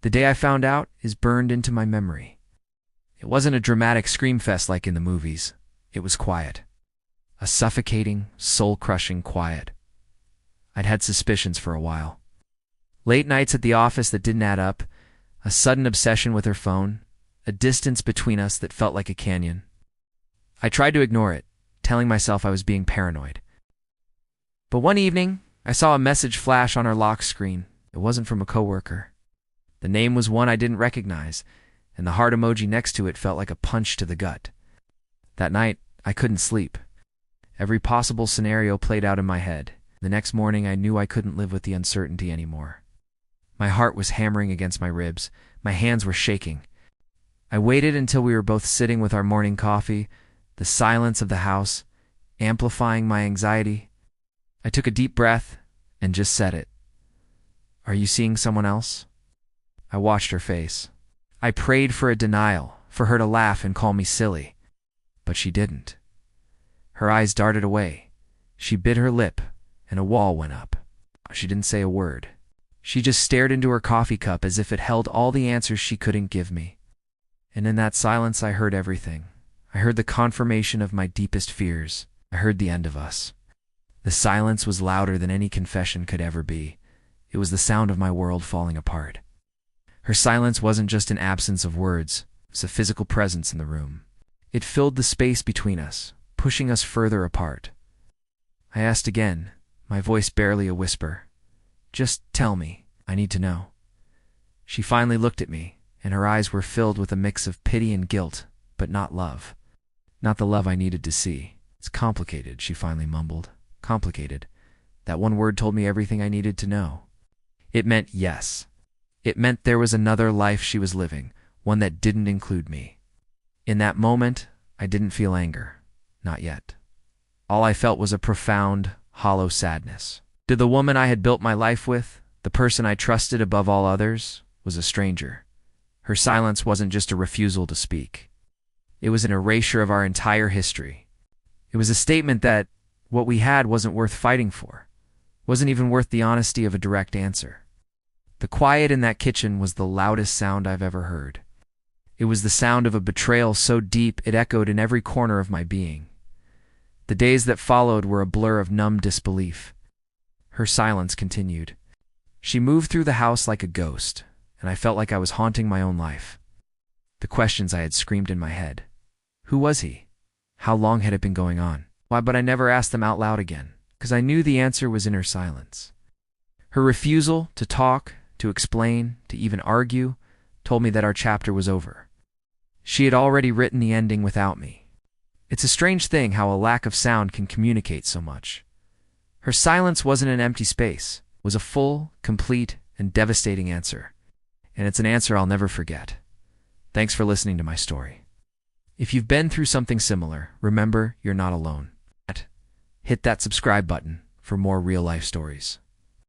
The day I found out is burned into my memory. It wasn't a dramatic scream fest like in the movies. It was quiet. A suffocating, soul-crushing quiet. I'd had suspicions for a while. Late nights at the office that didn't add up, a sudden obsession with her phone, a distance between us that felt like a canyon. I tried to ignore it, telling myself I was being paranoid. But one evening, I saw a message flash on her lock screen. It wasn't from a coworker. The name was one I didn't recognize, and the heart emoji next to it felt like a punch to the gut. That night, I couldn't sleep. Every possible scenario played out in my head. The next morning, I knew I couldn't live with the uncertainty anymore. My heart was hammering against my ribs. My hands were shaking. I waited until we were both sitting with our morning coffee, the silence of the house, amplifying my anxiety. I took a deep breath and just said it. "Are you seeing someone else?" I watched her face. I prayed for a denial, for her to laugh and call me silly. But she didn't. Her eyes darted away. She bit her lip, and a wall went up. She didn't say a word. She just stared into her coffee cup as if it held all the answers she couldn't give me. And in that silence, I heard everything. I heard the confirmation of my deepest fears. I heard the end of us. The silence was louder than any confession could ever be. It was the sound of my world falling apart. Her silence wasn't just an absence of words. It was a physical presence in the room. It filled the space between us, pushing us further apart. I asked again, my voice barely a whisper. "Just tell me. I need to know." She finally looked at me, and her eyes were filled with a mix of pity and guilt, but not love. Not the love I needed to see. "It's complicated," she finally mumbled. "Complicated." That one word told me everything I needed to know. It meant yes. It meant there was another life she was living, one that didn't include me. In that moment, I didn't feel anger. Not yet. All I felt was a profound, hollow sadness. The woman I had built my life with, the person I trusted above all others, was a stranger. Her silence wasn't just a refusal to speak. It was an erasure of our entire history. It was a statement that what we had wasn't worth fighting for, wasn't even worth the honesty of a direct answer. The quiet in that kitchen was the loudest sound I've ever heard. It was the sound of a betrayal so deep it echoed in every corner of my being. The days that followed were a blur of numb disbelief. Her silence continued. She moved through the house like a ghost, and I felt like I was haunting my own life. The questions I had screamed in my head. Who was he? How long had it been going on? Why, but I never asked them out loud again, because I knew the answer was in her silence. Her refusal to talk, to explain, to even argue, told me that our chapter was over. She had already written the ending without me. It's a strange thing how a lack of sound can communicate so much. Her silence wasn't an empty space. It was a full, complete, and devastating answer. And it's an answer I'll never forget. Thanks for listening to my story. If you've been through something similar, remember you're not alone. Hit that subscribe button for more real-life stories.